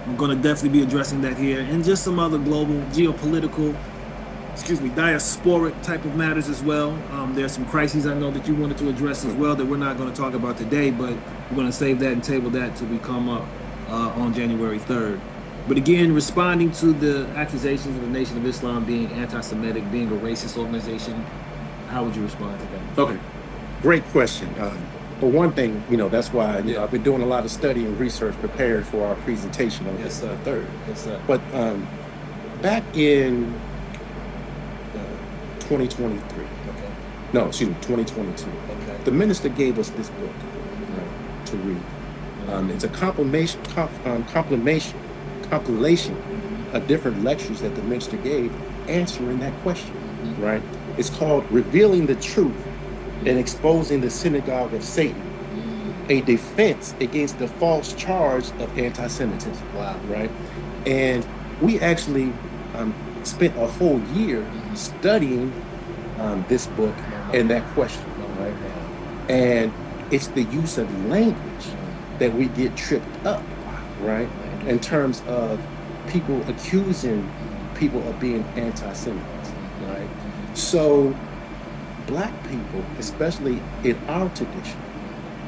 we're going to definitely be addressing that here, and just some other global geopolitical, diasporic type of matters as well. There's some crises I know that you wanted to address as well that we're not going to talk about today, but we're going to save that and table that till we come up on January 3rd. But again, responding to the accusations of the Nation of Islam being anti-Semitic, being a racist organization, how would you respond to that? Okay, great question. For one thing, that's why I've been doing a lot of study and research prepared for our presentation on the 3rd. Yes, sir. But back in 2023. Okay. No, excuse me, 2022. Okay. The minister gave us this book to read. It's a compilation of different lectures that the minister gave answering that question, right? It's called Revealing the Truth and Exposing the Synagogue of Satan, a defense against the false charge of anti-Semitism. Wow. Right? And we actually spent a whole year studying this book and that question, right? And it's the use of language that we get tripped up, right? In terms of people accusing people of being anti-Semites, right? So Black people, especially in our tradition,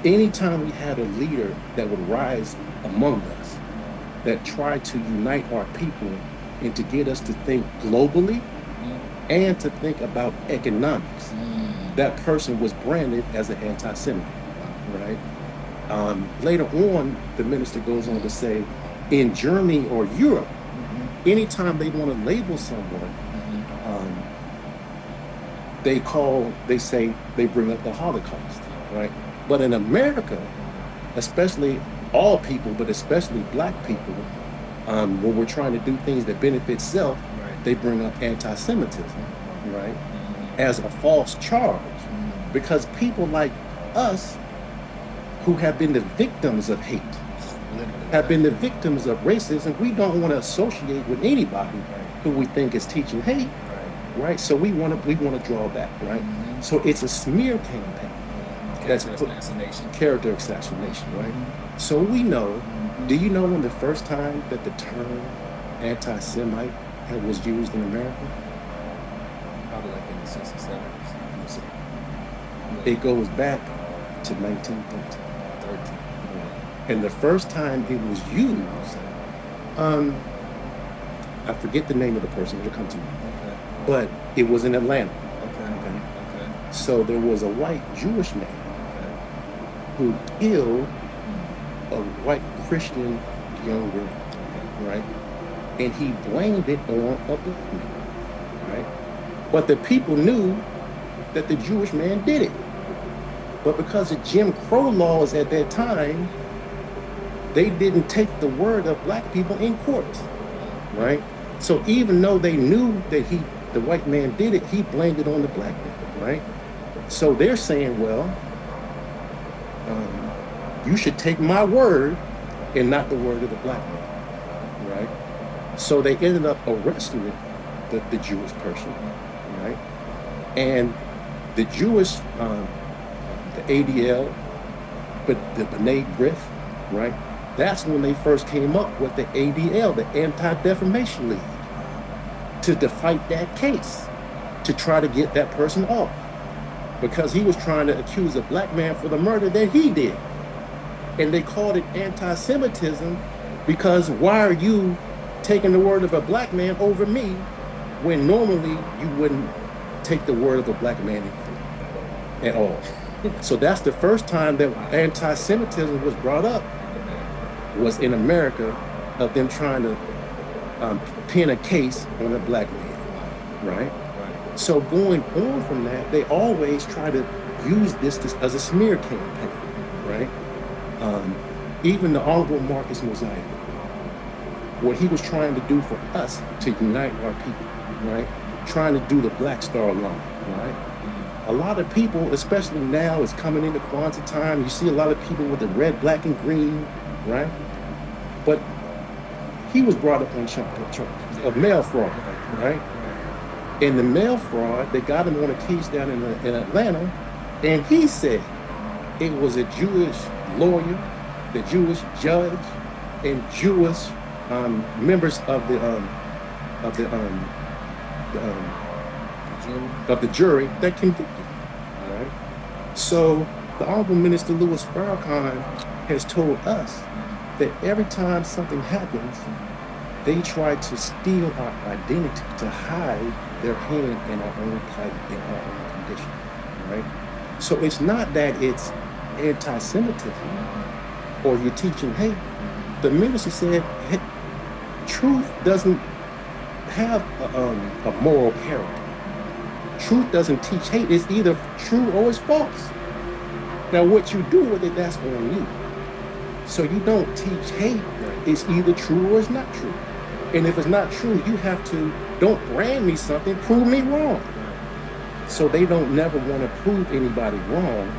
anytime we had a leader that would rise among us, that tried to unite our people and to get us to think globally and to think about economics, that person was branded as an anti-Semite, right? Later on, the minister goes on to say, in Germany or Europe, anytime they want to label someone, they bring up the Holocaust, right? But in America, especially all people, but especially Black people, when we're trying to do things that benefit self, they bring up anti-Semitism, right? As a false charge, because people like us who have been the victims of hate, have been the victims of racism, we don't want to associate with anybody who we think is teaching hate, right? So we want to draw back, right? So it's a smear campaign. Character assassination, right? So we know, do you know when the first time that the term anti-Semite was used in America? Probably like in the 60s, 70s. It goes back to 1913. And the first time it was used, I forget the name of the person, it'll come to me. But it was in Atlanta. Okay. So there was a white Jewish man who killed a white Christian young girl, right? And he blamed it on a Black man, right? But the people knew that the Jewish man did it. But because of Jim Crow laws at that time, they didn't take the word of Black people in court, right? So even though they knew that the white man did it, he blamed it on the Black man, right? So they're saying, well, you should take my word and not the word of the Black man, right? So they ended up arresting the Jewish person, right? And the Jewish, the ADL, but the B'nai B'rith, right? That's when they first came up with the ADL, the Anti-Defamation League, to fight that case, to try to get that person off, because he was trying to accuse a black man for the murder that he did. And they called it anti-Semitism because why are you taking the word of a black man over me when normally you wouldn't take the word of a black man at all? So that's the first time that anti-Semitism was brought up, was in America, of them trying to pin a case on a black man, right? So going on from that, they always try to use this as a smear campaign, right? Even the Honorable Marcus Mosiah, what he was trying to do for us to unite our people, right? Trying to do the Black Star Line, right? A lot of people, especially now, is coming into Kwanzaa time. You see a lot of people with the red, black, and green, right? But he was brought up on charge of mail fraud, right? In the mail fraud, they got him on a case down in Atlanta, and he said it was a Jewish lawyer, the Jewish judge, and Jewish members of the jury that convicted him, right? So the Honorable Minister Louis Farrakhan has told us that every time something happens, they try to steal our identity, to hide their hand in our own plight, in our own condition, right? So it's not that it's anti-Semitism, or you're teaching hate. The minister said, hey, truth doesn't have a moral character. Truth doesn't teach hate. It's either true or it's false. Now, what you do with it, that's on you. So you don't teach hate. It's either true or it's not true. And if it's not true, you have to, don't brand me something, prove me wrong. So they don't never want to prove anybody wrong.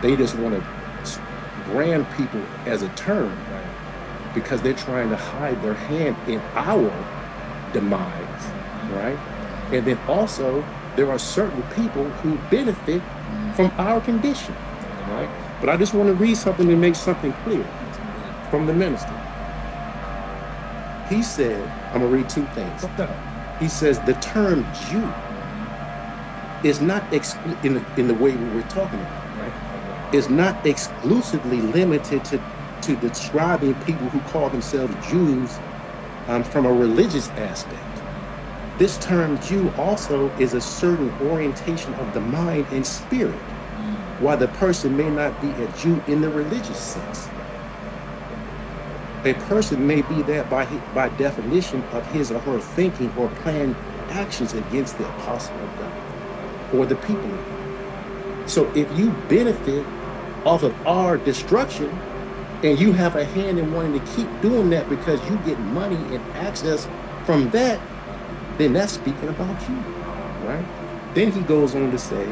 They just want to brand people as a term, because they're trying to hide their hand in our demise, right? And then also, there are certain people who benefit from our condition, right? But I just want to read something to make something clear from the minister. He said, I'm gonna read two things. He says the term Jew is not in the way we were talking about, right? Is not exclusively limited to describing people who call themselves Jews from a religious aspect. This term Jew also is a certain orientation of the mind and spirit, while the person may not be a Jew in the religious sense. A person may be that by definition of his or her thinking or planned actions against the apostle of God or the people of God. So if you benefit off of our destruction and you have a hand in wanting to keep doing that because you get money and access from that, then that's speaking about you, right? Then he goes on to say,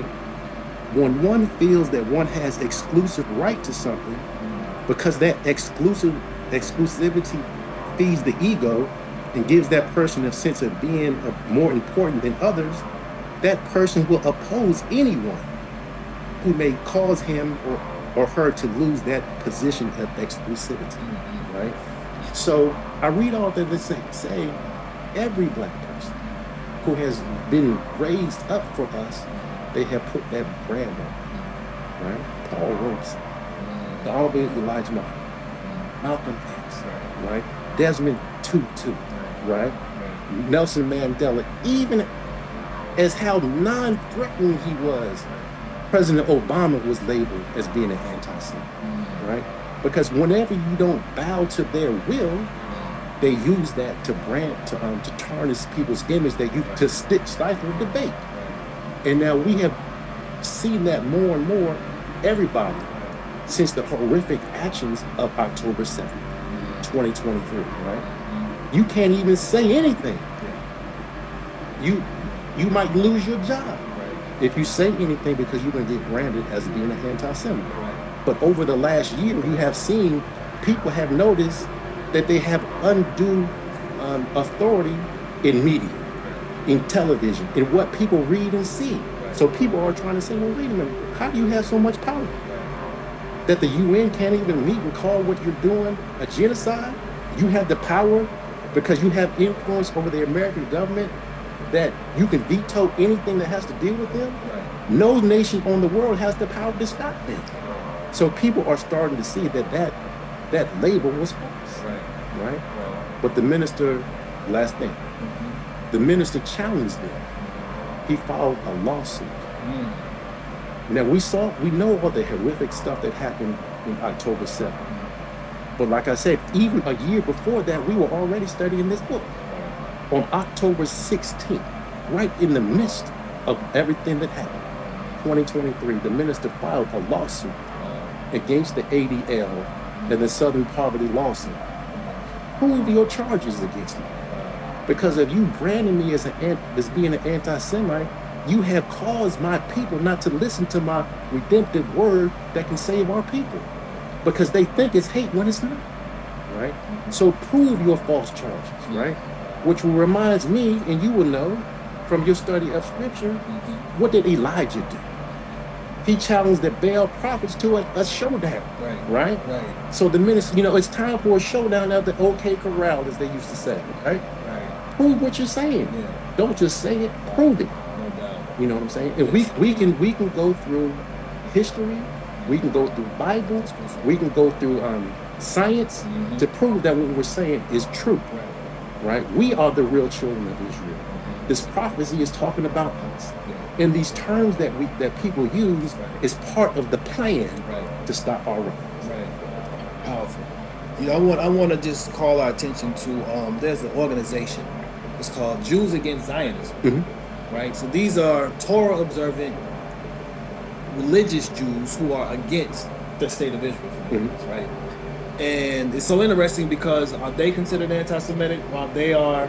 when one feels that one has exclusive right to something, because that exclusivity feeds the ego and gives that person a sense of being more important than others, that person will oppose anyone who may cause him or her to lose that position of exclusivity, right? So I read all that to say every black person who has been raised up for us, they have put that brand on, right? Paul Robeson, the Honorable Elijah Muhammad, Malcolm X, right? Desmond Tutu, right? Nelson Mandela, even as how non-threatening he was, President Obama was labeled as being an anti-Semite, right? Because whenever you don't bow to their will, they use that to brand, to tarnish people's image, to stifle debate. And now we have seen that more and more, everybody, since the horrific actions of October 7th, 2023, right? You can't even say anything. You might lose your job if you say anything, because you're going to get branded as being an anti-Semite. But over the last year, you have seen people have noticed that they have undue authority in media, in television, in what people read and see. Right. So people are trying to say, well, wait a minute, how do you have so much power? Right. That the UN can't even meet and call what you're doing a genocide? You have the power because you have influence over the American government that you can veto anything that has to deal with them? Right. No nation on the world has the power to stop them. So people are starting to see that label was false. Right? But the minister, last thing, the minister challenged them. He filed a lawsuit. Now we know all the horrific stuff that happened in October 7th. But like I said, even a year before that, we were already studying this book. On October 16th, right in the midst of everything that happened, 2023, the minister filed a lawsuit against the ADL and the Southern Poverty Lawsuit. Who are your charges against me? Because if you branding me as being an anti-Semite, you have caused my people not to listen to my redemptive word that can save our people. Because they think it's hate when it's not, right? So prove your false charges, right? Which reminds me, and you will know from your study of scripture, what did Elijah do? He challenged the Baal prophets to a showdown, right? So the minister, it's time for a showdown at the OK Corral, as they used to say, right? Prove what you're saying. Yeah. Don't just say it, prove it. No doubt. You know what I'm saying? And we can go through history, we can go through Bible, we can go through science to prove that what we're saying is true. Right? We are the real children of Israel. This prophecy is talking about us. And these terms that people use is part of the plan to stop our rise. Powerful. I want to just call our attention to there's an organization. It's called Jews Against Zionism. Right? So these are Torah observant religious Jews who are against the state of Israel, right? And it's so interesting because are they considered anti-Semitic while they are,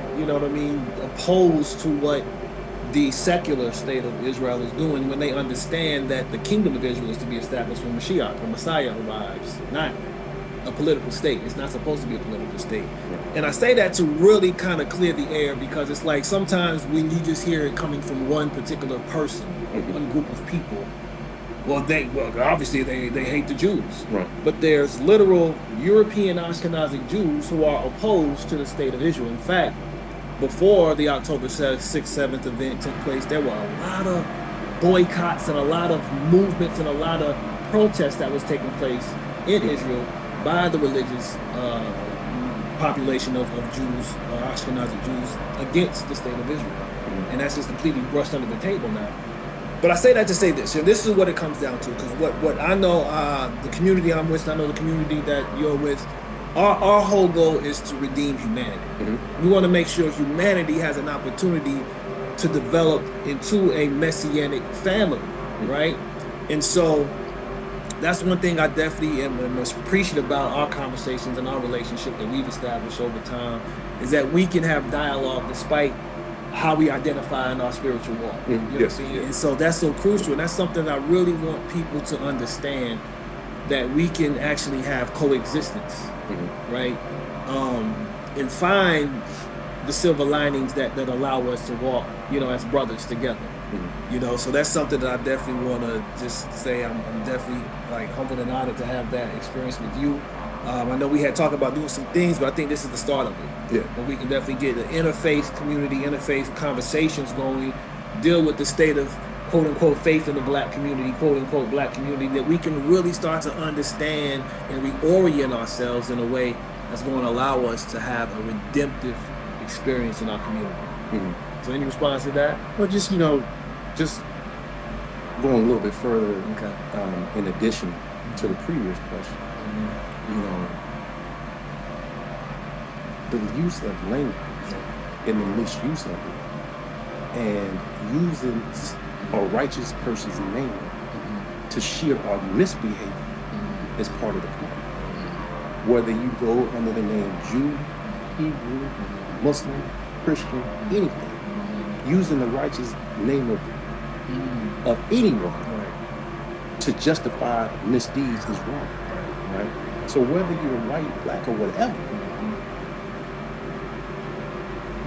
opposed to what the secular state of Israel is doing when they understand that the kingdom of Israel is to be established when Mashiach, when Messiah arrives, not a political state. It's not supposed to be a political state. And I say that to really kind of clear the air because it's like sometimes when you just hear it coming from one particular person or one group of people, obviously they hate the Jews. Right. But there's literal European Ashkenazic Jews who are opposed to the state of Israel. In fact, before the October 6th, 7th event took place, there were a lot of boycotts and a lot of movements and a lot of protests that was taking place in Israel by the religious population of Jews, Ashkenazic Jews, against the state of Israel. And that's just completely brushed under the table now. But I say that to say this, and this is what it comes down to, because what I know, the community I'm with, I know the community that you're with, our whole goal is to redeem humanity. We want to make sure humanity has an opportunity to develop into a messianic family, right? And so that's one thing I definitely am most appreciative about our conversations and our relationship that we've established over time, is that we can have dialogue despite how we identify in our spiritual walk. You know what I'm saying? And so that's so crucial. And that's something I really want people to understand, that we can actually have coexistence, right? And find the silver linings that allow us to walk, as brothers together. So that's something that I definitely want to just say. I'm definitely humbled and honored to have that experience with you. I know we had talked about doing some things, but I think this is the start of it. Yeah. But we can definitely get the interfaith community, interfaith conversations going, deal with the state of quote unquote faith in the black community, quote unquote black community, that we can really start to understand and reorient ourselves in a way that's going to allow us to have a redemptive experience in our community. So any response to that? Well, just going a little bit further, in addition to the previous question, the use of language and the misuse of it, and using a righteous person's name to shield our misbehavior is part of the problem. Whether you go under the name Jew, Hebrew, Muslim, Christian, anything, using the righteous name of anyone to justify misdeeds is wrong, right? So whether you're white, black, or whatever,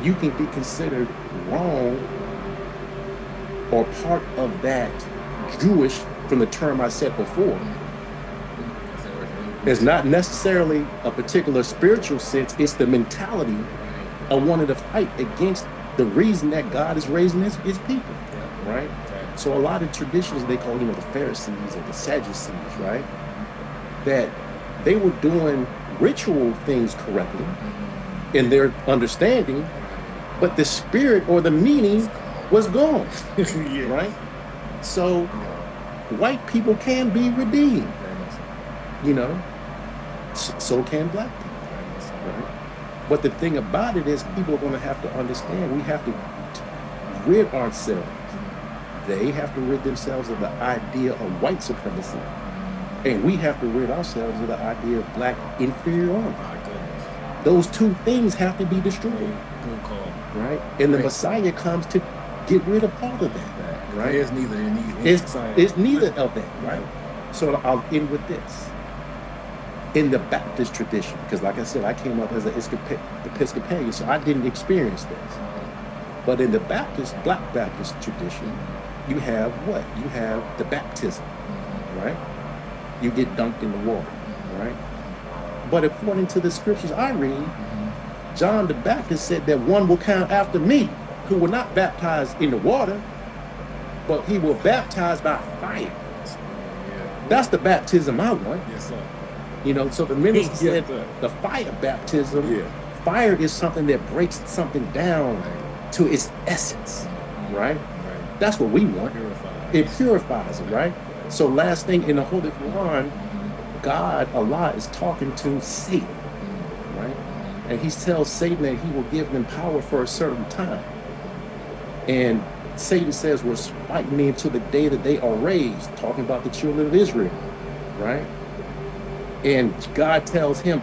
you can be considered wrong or part of that Jewish, from the term I said before. It's not necessarily a particular spiritual sense, it's the mentality of wanting to fight against the reason that God is raising his people, right? So a lot of traditions they call, the Pharisees or the Sadducees, right? That they were doing ritual things correctly in their understanding, but the spirit or the meaning was gone, right? So white people can be redeemed, so can black people, right? But the thing about it is people are going to have to understand we have to rid ourselves. They have to rid themselves of the idea of white supremacy. And we have to rid ourselves of the idea of black inferiority. Those two things have to be destroyed. Good call. Right? And the Messiah comes to get rid of all of that. Right? It's neither. It's neither of that, right? So I'll end with this. In the Baptist tradition, because like I said, I came up as an Episcopalian, so I didn't experience this. But in the Black Baptist tradition, you have what? You have the baptism, right? You get dunked in the water, right? But according to the scriptures I read, John the Baptist said that one will come after me who will not baptize in the water, but he will baptize by fire. That's the baptism I want. Yes, sir. So the minister said the fire baptism, fire is something that breaks something down to its essence, right? That's what we want. It purifies it, right? So last thing, in the Holy Quran, Allah is talking to Satan, right? And he tells Satan that he will give them power for a certain time. And Satan says, we're fighting me until the day that they are raised, talking about the children of Israel, right? And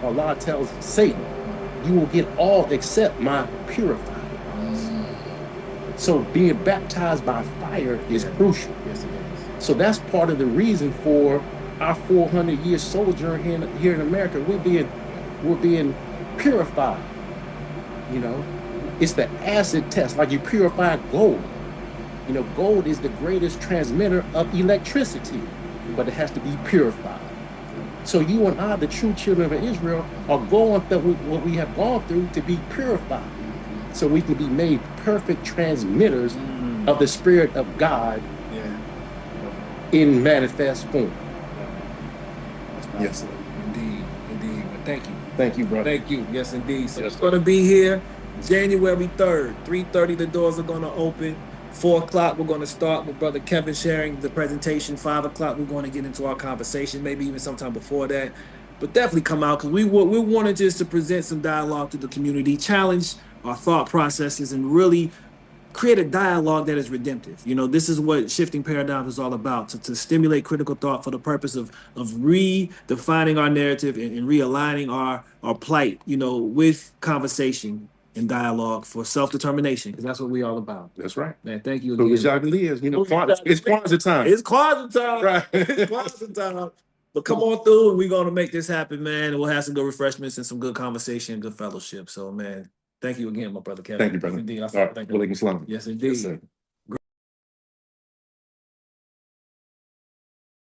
Allah tells Satan, you will get all except my purified. So being baptized by fire is crucial. Yes, it is. So that's part of the reason for our 400-year sojourn here in America. We're being purified. It's the acid test, like you purify gold. Gold is the greatest transmitter of electricity, but it has to be purified. So you and I, the true children of Israel, are going through what we have gone through to be purified, so we can be made perfect transmitters of the Spirit of God in manifest form. Yes, sir. Indeed. Thank you. Thank you, brother. Thank you. Yes, indeed. So it's going to be here January 3rd, 3:30. The doors are going to open. 4 o'clock, we're going to start with Brother Kevin sharing the presentation. 5 o'clock, we're going to get into our conversation, maybe even sometime before that. But definitely come out, because we wanted just to present some dialogue to the community, challenge our thought processes, and really create a dialogue that is redemptive. This is what Shifting Paradigms is all about, to stimulate critical thought for the purpose of redefining our narrative and realigning our plight, with conversation and dialogue for self-determination, because that's what we're all about. That's right. Man, thank you So again. it's Kwanzaa time. It's Kwanzaa time. Right. It's Kwanzaa time. But come on through, and we're going to make this happen, man. And we'll have some good refreshments and some good conversation and good fellowship. So, man, thank you again, my brother Kevin. Thank you, brother. Indeed. All right. Yes, indeed. Yes, sir.